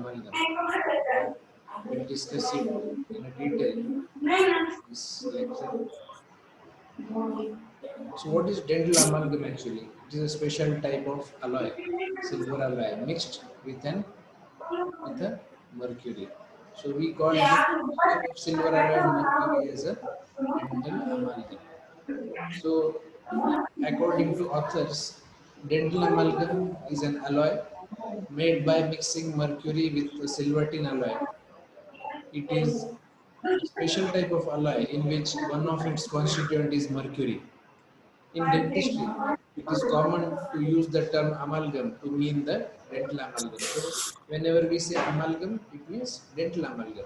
amalgam. We'll discuss it in a detail this lecture. So what is dental amalgam actually? It is a special type of alloy, silver alloy mixed with a mercury. So we call this mixture of silver alloy and mercury as a dental amalgam. So according to authors, dental amalgam is an alloy made by mixing mercury with the silver tin alloy. It is a special type of alloy in which one of its constituent is mercury. In dentistry, it is common to use the term amalgam to mean the dental amalgam. So, whenever we say amalgam, it means dental amalgam.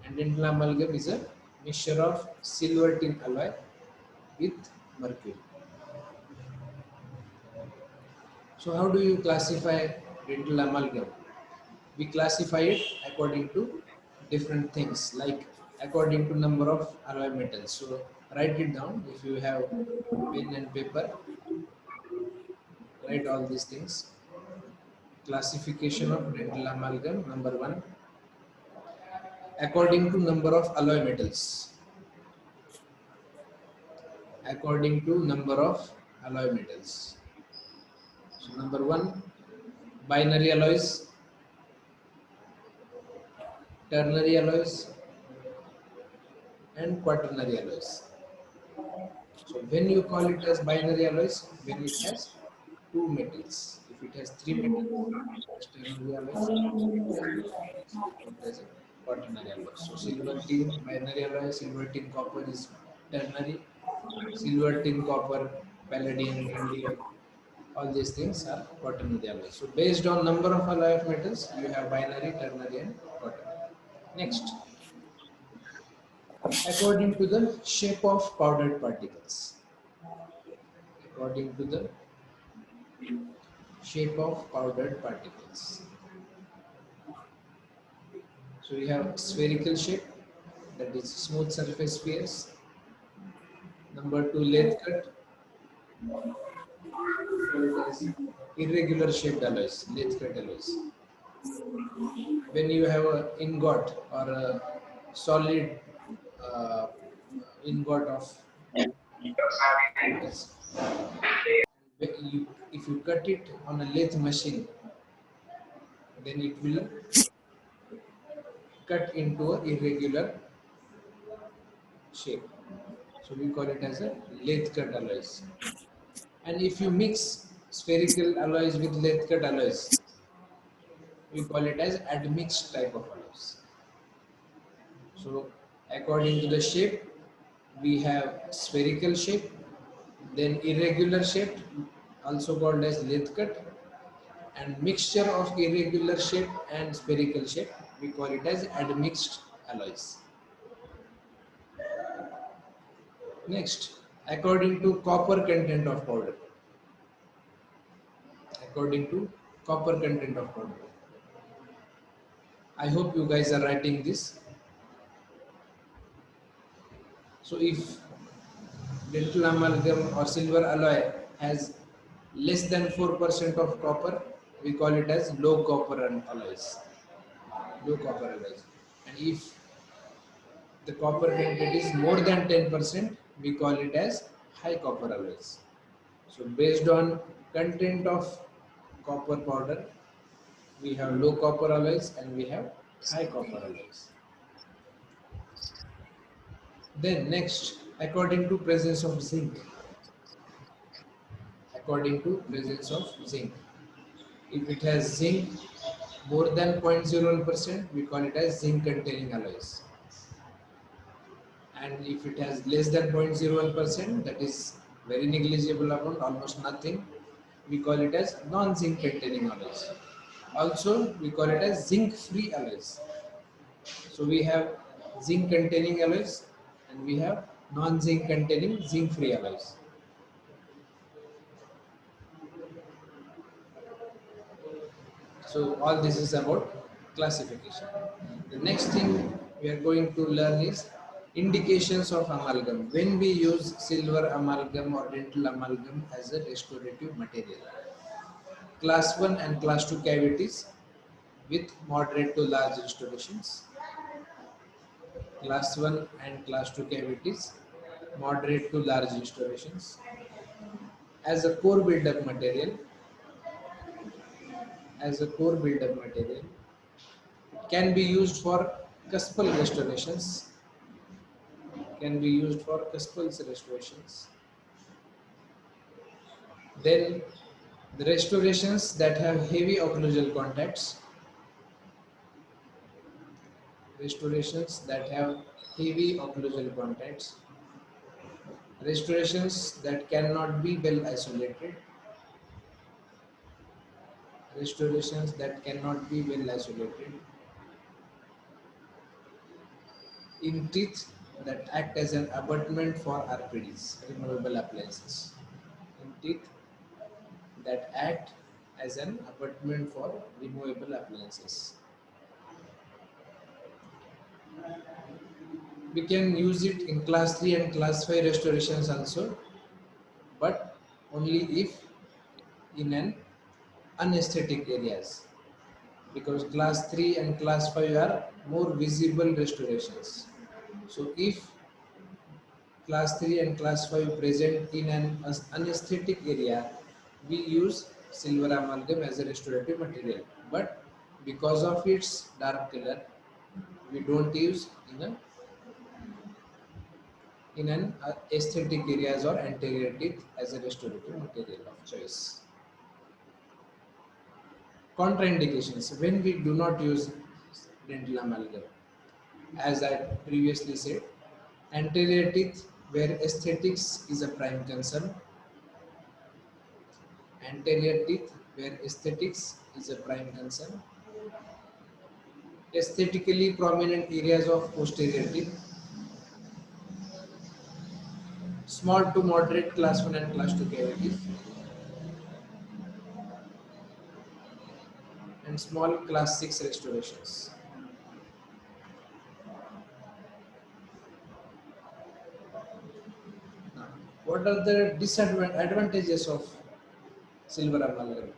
And dental amalgam is a mixture of silver tin alloy with mercury. So, how do you classify dental amalgam? We classify it according to different things, like according to number of alloy metals. So, write it down if you have pen and paper. Write all these things. Classification of dental amalgam. Number one, according to number of alloy metals. According to number of alloy metals. So number one, binary alloys, ternary alloys, and quaternary alloys. So when you call it as binary alloys, when it has two metals. If it has three metals, it is ternary alloys. It has a quaternary alloy. So silver tin binary alloy, silver tin copper is ternary, silver tin copper, palladium, indium, all these things are quaternary alloys. So based on number of alloy of metals, you have binary, ternary, and quaternary. Next, according to the shape of powdered particles. According to the shape of powdered particles. So we have spherical shape, that is smooth surface spheres. Number two, lathe cut, call it as irregular shaped alloys, lathe cut alloys. When you have a ingot or a solid uh, ingot of metals, if you cut it on a lathe machine, then it will cut into a irregular shape. So we call it as a lathe cut alloys. And if you mix spherical alloys with lathe cut alloys, we call it as admixed type of alloys. So according to the shape, we have spherical shape, then irregular shape, also called as lathe cut, and mixture of irregular shape and spherical shape, we call it as admixed alloys. Next, according to copper content of powder. According to copper content of powder. I hope you guys are writing this. So if dental amalgam or silver alloy has less than 4% of copper, we call it as low copper alloys. Low copper alloys. And if the copper content is more than 10%, we call it as high copper alloys. So based on content of copper powder, we have low copper alloys and we have high copper alloys. Then next, according to presence of zinc. According to presence of zinc. If it has zinc more than 0.01%, we call it as zinc containing alloys. And if it has less than 0.01%, that is very negligible amount, almost nothing, we call it as non-zinc containing alloys. Also, we call it as zinc-free alloys. So we have zinc containing alloys and we have non-zinc containing zinc-free alloys. So all this is about classification. The next thing we are going to learn is indications of amalgam. When we use silver amalgam or dental amalgam as a restorative material. Class 1 and class 2 cavities. with moderate to large restorations. Class 1 and class 2 cavities, moderate to large restorations. As a core build-up material, as a core build-up material, it can be used for cuspal restorations, can be used for cuspal restorations. Then the restorations that have heavy occlusal contacts, restorations that have heavy occlusal contacts, restorations that cannot be well isolated, restorations that cannot be well isolated, in teeth that act as an abutment for RPDs, removable appliances, in teeth that act as an abutment for removable appliances. We can use it in class 3 and class 5 restorations also, but only if in an anesthetic areas, because class 3 and class 5 are more visible restorations. So if class 3 and class 5 present in an anesthetic area, we use silver amalgam as a restorative material, but because of its dark color, we don't use in an aesthetic areas or anterior teeth as a restorative material of choice. Contraindications when we do not use dental amalgam. As I previously said, anterior teeth where aesthetics is a prime concern, anterior teeth where aesthetics is a prime concern, aesthetically prominent areas of posterior teeth, small to moderate class 1 and class 2 cavities, and small class 6 restorations. Now, what are the disadvantages of silver amalgam?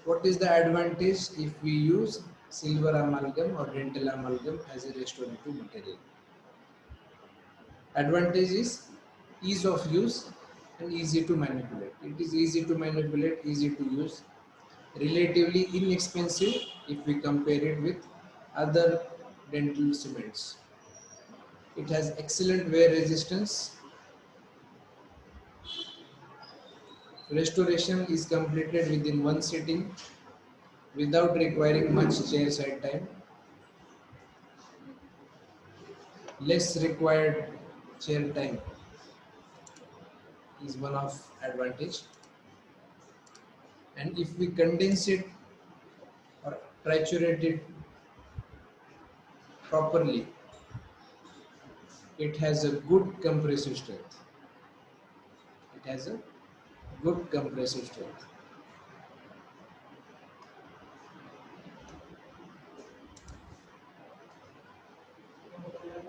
What is the advantage if we use silver amalgam or dental amalgam as a restorative material? Advantage is ease of use and easy to manipulate. It is easy to manipulate, easy to use, relatively inexpensive if we compare it with other dental cements. It has excellent wear resistance. Restoration is completed within one sitting without requiring much chair side time. Less required chair time is one of advantage. And if we condense it or triturate it properly, it has a good compressive strength. It has a good compressive strength.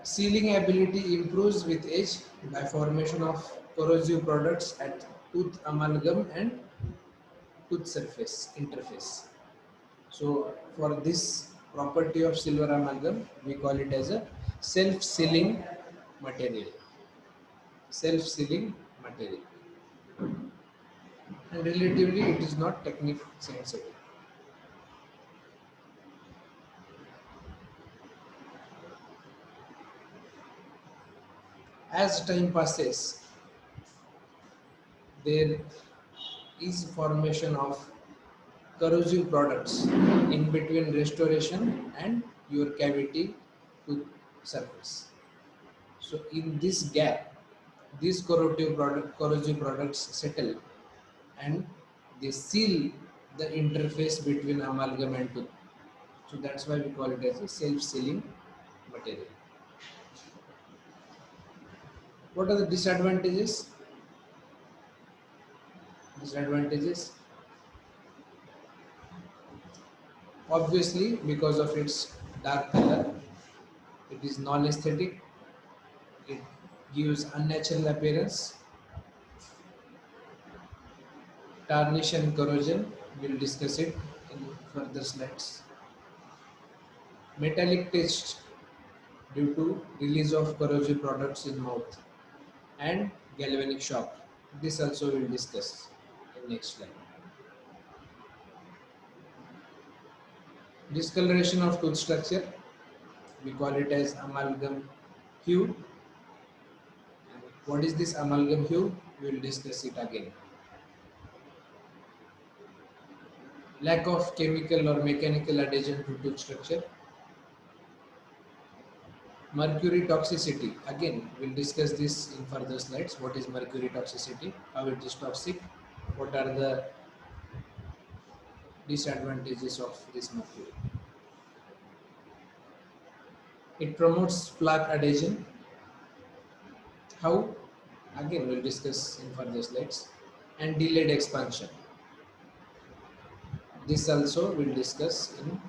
Sealing ability improves with age by formation of corrosive products at tooth amalgam and tooth surface interface. So for this property of silver amalgam, we call it as a self-sealing material. Self-sealing material. And relatively it is not technique sensitive. As time passes, there is formation of corrosive products in between restoration and your cavity tooth surface. So in this gap, these corrosive products settle and they seal the interface between amalgam and tooth. So that's why we call it as a self-sealing material. What are the disadvantages? Disadvantages, obviously, because of its dark color, it is non-aesthetic, it gives unnatural appearance, tarnish and corrosion, we'll discuss it in further slides. metallic taste due to release of corrosive products in mouth, and galvanic shock. This also we'll discuss in next slide. Discoloration of tooth structure, we call it as amalgam hue. And what is this amalgam hue? We will discuss it again. Lack of chemical or mechanical adhesion to tooth structure. Mercury toxicity. Again, we'll discuss this in further slides. What is mercury toxicity? How it is toxic? What are the disadvantages of this mercury? It promotes plaque adhesion. How? Again, we'll discuss in further slides. And delayed expansion. This also we'll discuss in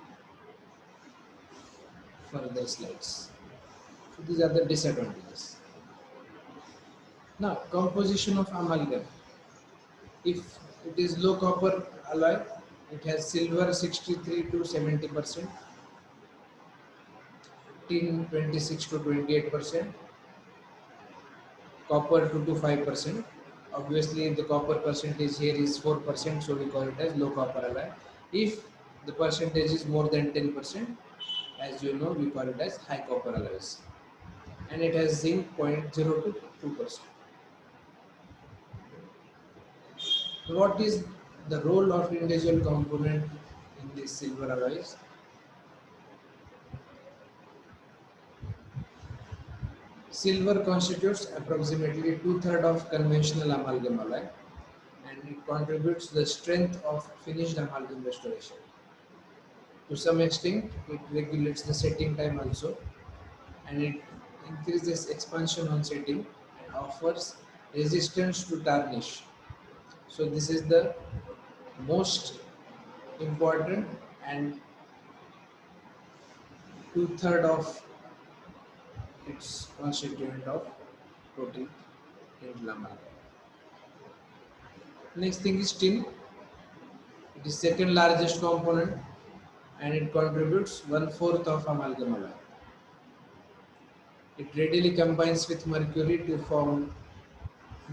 further slides. So these are the disadvantages. Now, composition of amalgam. If it is low copper alloy, it has silver 63 to 70%, tin 26 to 28%, copper 2 to 5%. Obviously, the copper percentage here is 4%, so we call it as low copper alloy. If the percentage is more than 10%, as you know, we call it as high copper alloys. And it has zinc 0.0 to 2%. What is the role of individual component in these silver alloys? Silver constitutes approximately two-thirds of conventional amalgam alloy, and it contributes the strength of finished amalgam restoration. To some extent, it regulates the setting time also, and it increases expansion on setting and offers resistance to tarnish. So this is the most important and two-thirds of its constituent of protein in amalgam. Next thing is tin. It is second largest component and it contributes one-fourth of amalgam alloy. It readily combines with mercury to form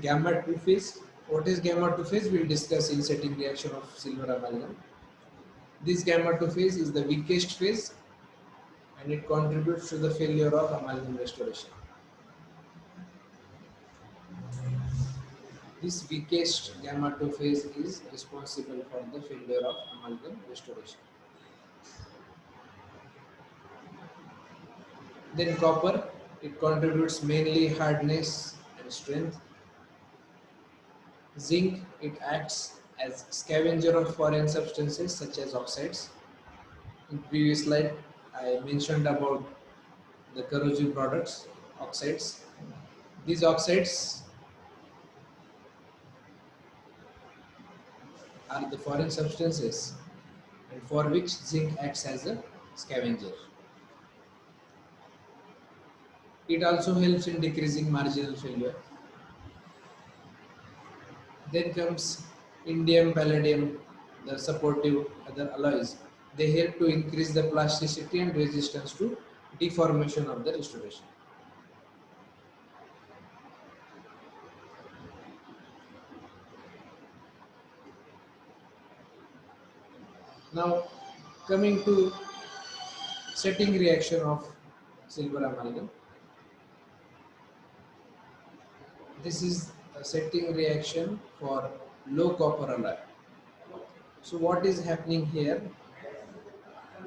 gamma 2 phase. What is gamma 2 phase? We will discuss in setting reaction of silver amalgam. This gamma 2 phase is the weakest phase and it contributes to the failure of amalgam restoration. This weakest gamma 2 phase is responsible for the failure of amalgam restoration. Then copper, it contributes mainly hardness and strength. Zinc, it acts as scavenger of foreign substances such as oxides. In previous slide, I mentioned about the corrosive products, oxides. These oxides are the foreign substances and for which zinc acts as a scavenger. It also helps in decreasing marginal failure. Then comes indium, palladium, the supportive other alloys. They help to increase the plasticity and resistance to deformation of the restoration. Now, coming to setting reaction of silver amalgam. This is a setting reaction for low copper alloy. So what is happening here?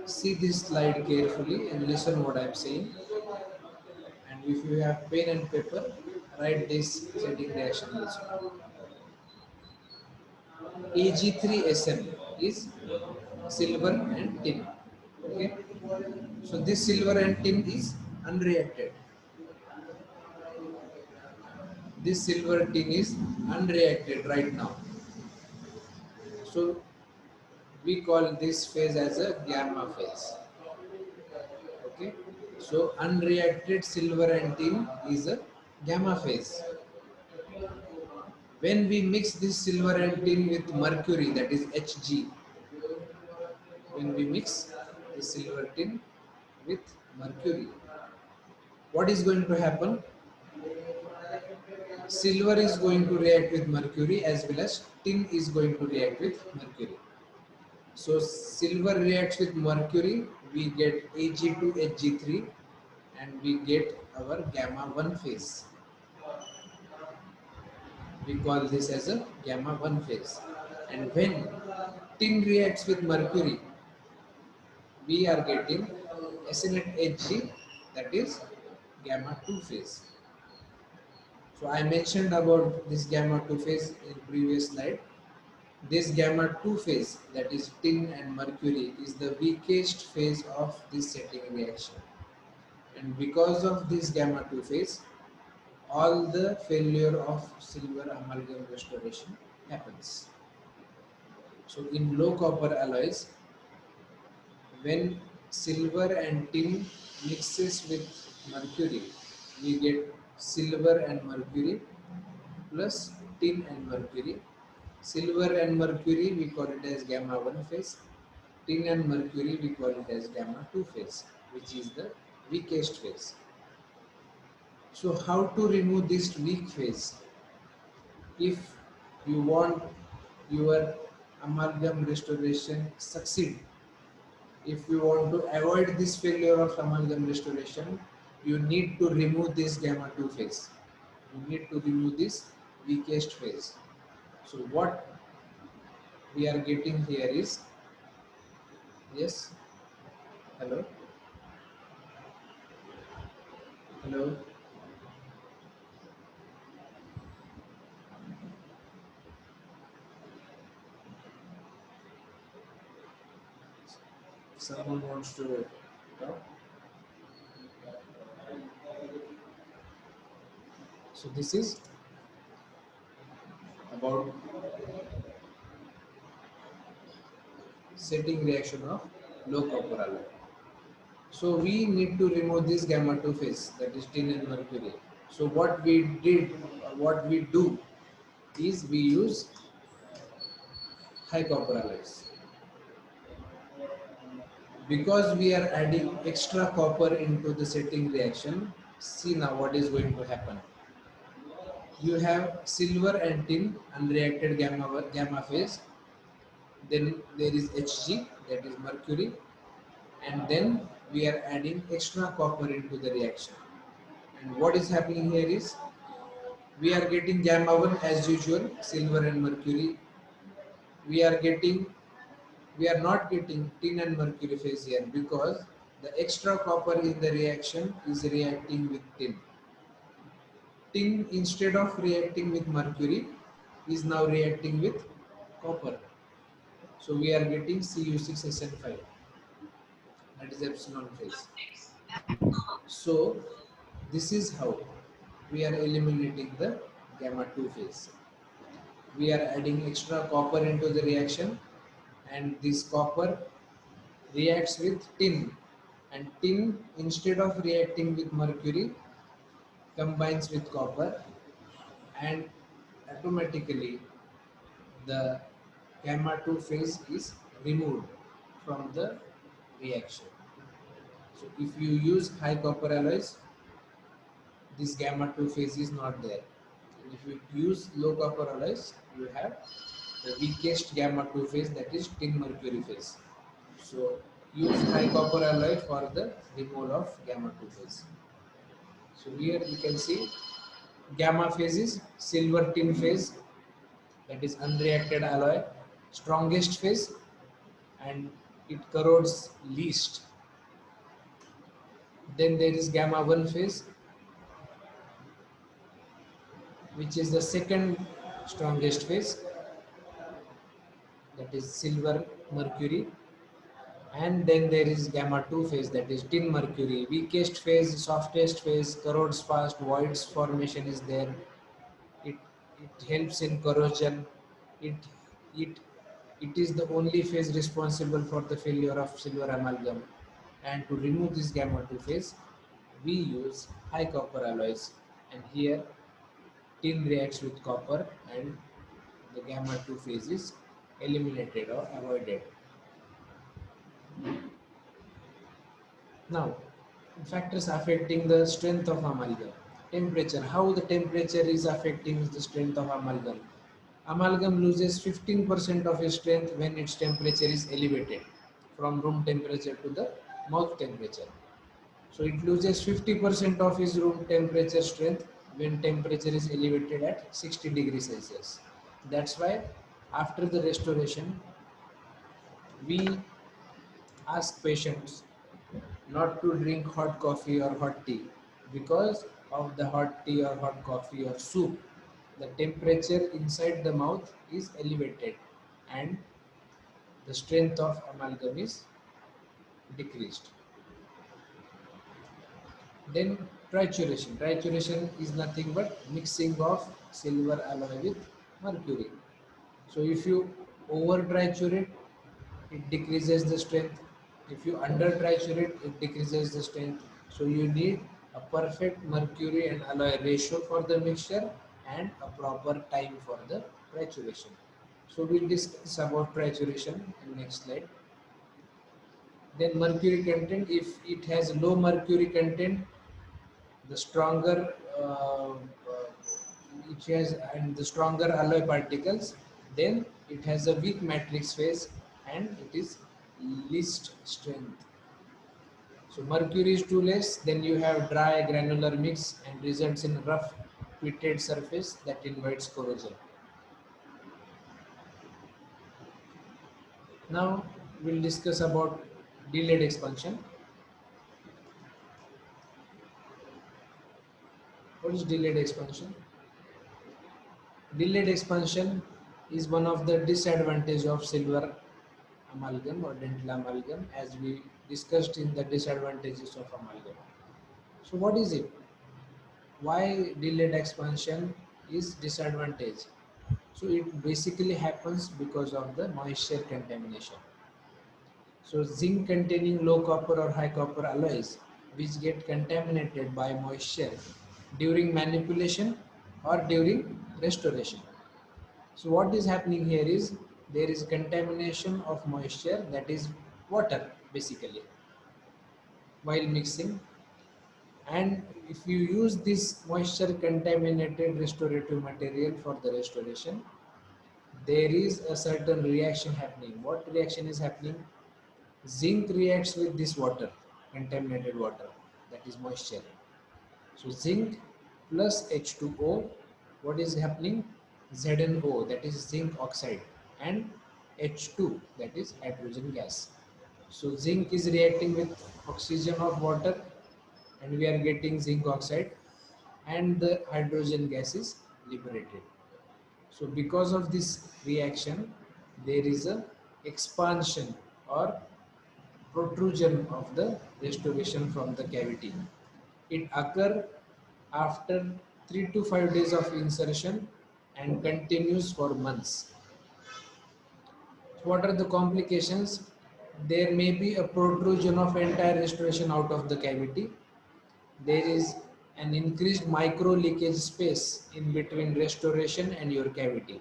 See this slide carefully and listen what I am saying. And if you have pen and paper, write this setting reaction also. Ag3Sm is silver and tin. Okay. So this silver and tin is unreacted. This silver tin is unreacted right now. So we call this phase as a gamma phase. Okay. So unreacted silver and tin is a gamma phase. When we mix this silver and tin with mercury, that is Hg, when we mix the silver tin with mercury, what is going to happen? Silver is going to react with mercury as well as tin is going to react with mercury. So silver reacts with mercury, we get Ag2Hg3 and we get our gamma 1 phase. We call this as a gamma 1 phase. And when tin reacts with mercury, we are getting SN8Hg, that is gamma 2 phase. So I mentioned about this gamma 2 phase in previous slide. This gamma 2 phase, that is tin and mercury, is the weakest phase of this setting reaction. And because of this gamma 2 phase, all the failure of silver amalgam restoration happens. So in low copper alloys, when silver and tin mixes with mercury, we get silver and mercury plus tin and mercury. Silver and mercury, we call it as gamma 1 phase. Tin and mercury, we call it as gamma 2 phase, which is the weakest phase. So how to remove this weak phase? If you want your amalgam restoration succeed, if you want to avoid this failure of amalgam restoration, you need to remove this gamma 2 phase. You need to remove this weakest phase. So what we are getting here is, yes, hello, hello, someone wants to talk. So this is about setting reaction of low copper alloy. So we need to remove this gamma 2 phase, that is tin and mercury. So what we did, what we do is we use high copper alloys. Because we are adding extra copper into the setting reaction, see now what is going to happen. You have silver and tin unreacted gamma phase, then there is Hg, that is mercury, and then we are adding extra copper into the reaction. And what is happening here is we are getting gamma 1 as usual, silver and mercury. We are getting, we are not getting tin and mercury phase here because the extra copper in the reaction is reacting with tin. Tin, instead of reacting with mercury, is now reacting with copper. So we are getting Cu6SN5, that is epsilon phase. So this is how we are eliminating the gamma 2 phase. We are adding extra copper into the reaction, and this copper reacts with tin, and tin, instead of reacting with mercury, combines with copper, and automatically the gamma 2 phase is removed from the reaction. So if you use high copper alloys, this gamma 2 phase is not there. And if you use low copper alloys, you have the weakest gamma 2 phase, that is tin mercury phase. So use high copper alloy for the removal of gamma 2 phase. So here you can see gamma phase is silver tin phase, that is unreacted alloy, strongest phase, and it corrodes least. Then there is gamma 1 phase, which is the second strongest phase, that is silver mercury. And then there is gamma 2 phase, that is tin mercury, weakest phase, softest phase, corrodes fast, voids formation is there. It, it helps in corrosion. It, it, it is the only phase responsible for the failure of silver amalgam. And to remove this gamma 2 phase, we use high copper alloys. And here tin reacts with copper and the gamma 2 phase is eliminated or avoided. Now, factors affecting the strength of amalgam. Temperature. How the temperature is affecting the strength of amalgam. Amalgam loses 15% of its strength when its temperature is elevated from room temperature to the mouth temperature. So it loses 50% of its room temperature strength when temperature is elevated at 60 degrees Celsius. That's why after the restoration, we ask patients not to drink hot coffee or hot tea because of the hot tea or hot coffee or soup. The temperature inside the mouth is elevated and the strength of amalgam is decreased. Then trituration. Trituration is nothing but mixing of silver alloy with mercury. So if you over triturate, it decreases the strength. If you under triturate, it decreases the strength. So you need a perfect mercury and alloy ratio for the mixture and a proper time for the trituration. So we'll discuss about trituration in next slide. Then mercury content, if it has low mercury content, the stronger it has and the stronger alloy particles, then it has a weak matrix phase and it is least strength. So mercury is too less, then you have dry granular mix and results in rough pitted surface that invites corrosion. Now we'll discuss about delayed expansion. What is delayed expansion? Delayed expansion is one of the disadvantages of silver amalgam or dental amalgam, as we discussed in the disadvantages of amalgam. So what is it? Why delayed expansion is disadvantage? So it basically happens because of the moisture contamination. So zinc containing low copper or high copper alloys which get contaminated by moisture during manipulation or during restoration. So what is happening here is there is contamination of moisture, that is water basically, while mixing, and if you use this moisture contaminated restorative material for the restoration, there is a certain reaction happening. What reaction is happening? Zinc reacts with this water, contaminated water, that is moisture. So zinc plus H2O, what is happening? ZnO, that is zinc oxide, and H2, that is hydrogen gas. So zinc is reacting with oxygen of water and we are getting zinc oxide and the hydrogen gas is liberated. So because of this reaction, there is a expansion or protrusion of the restoration from the cavity. It occurs after 3 to 5 days of insertion and continues for months. So what are the complications? There may be a protrusion of entire restoration out of the cavity. There is an increased micro leakage space in between restoration and your cavity.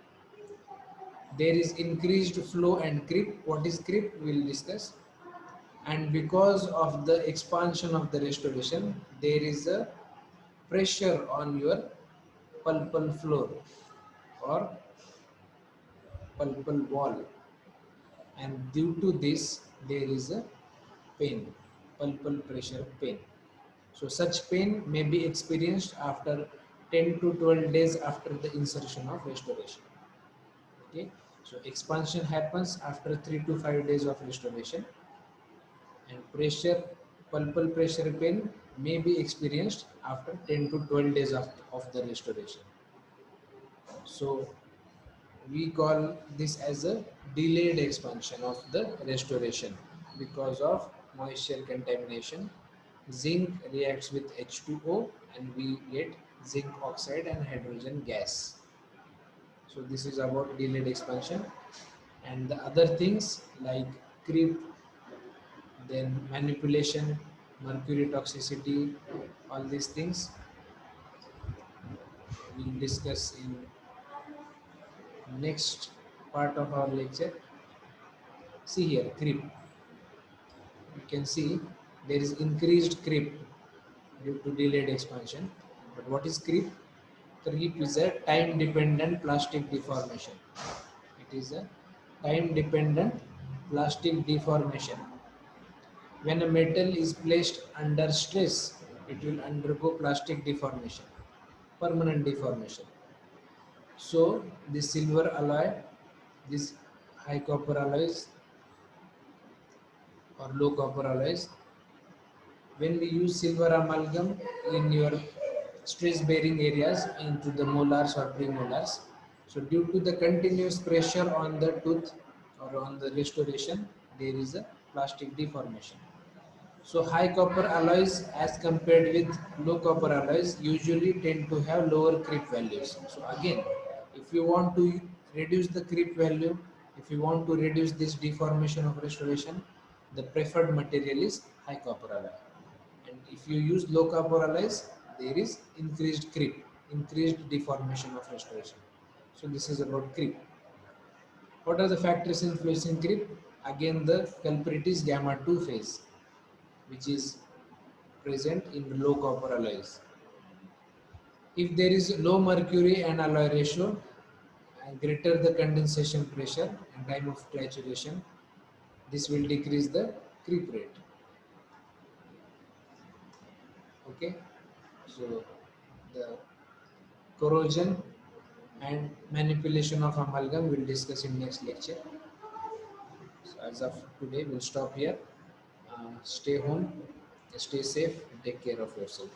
There is increased flow and creep. What is creep? We will discuss. And because of the expansion of the restoration, there is a pressure on your pulpal floor or pulpal wall, and due to this there is a pain, pulpal pressure pain. So such pain may be experienced after 10 to 12 days after the insertion of restoration. Okay, so expansion happens after 3 to 5 days of restoration, and pressure, pulpal pressure pain may be experienced after 10 to 12 days of the restoration. So we call this as a delayed expansion of the restoration because of moisture contamination. Zinc reacts with H2O and we get zinc oxide and hydrogen gas. So this is about delayed expansion, and the other things like creep, then manipulation, mercury toxicity, all these things we'll discuss in next part of our lecture. See here, creep. You can see there is increased creep due to delayed expansion. But what is creep? Creep is a time dependent plastic deformation. It is a time dependent plastic deformation. When a metal is placed under stress, it will undergo plastic deformation, permanent deformation. So the silver alloy, this high copper alloys or low copper alloys, when we use silver amalgam in your stress bearing areas into the molars or premolars, so due to the continuous pressure on the tooth or on the restoration, there is a plastic deformation. So high copper alloys as compared with low copper alloys usually tend to have lower creep values. So again, if you want to reduce the creep value, if you want to reduce this deformation of restoration, the preferred material is high copper alloy. And if you use low copper alloys, there is increased creep, increased deformation of restoration. So this is about creep. What are the factors influencing creep? Again, the culprit is gamma 2 phase, which is present in low copper alloys. If there is low mercury and alloy ratio, and greater the condensation pressure and time of saturation, this will decrease the creep rate. Okay, so the corrosion and manipulation of amalgam we'll discuss in next lecture. So as of today, we'll stop here. Stay home, stay safe, and take care of yourself.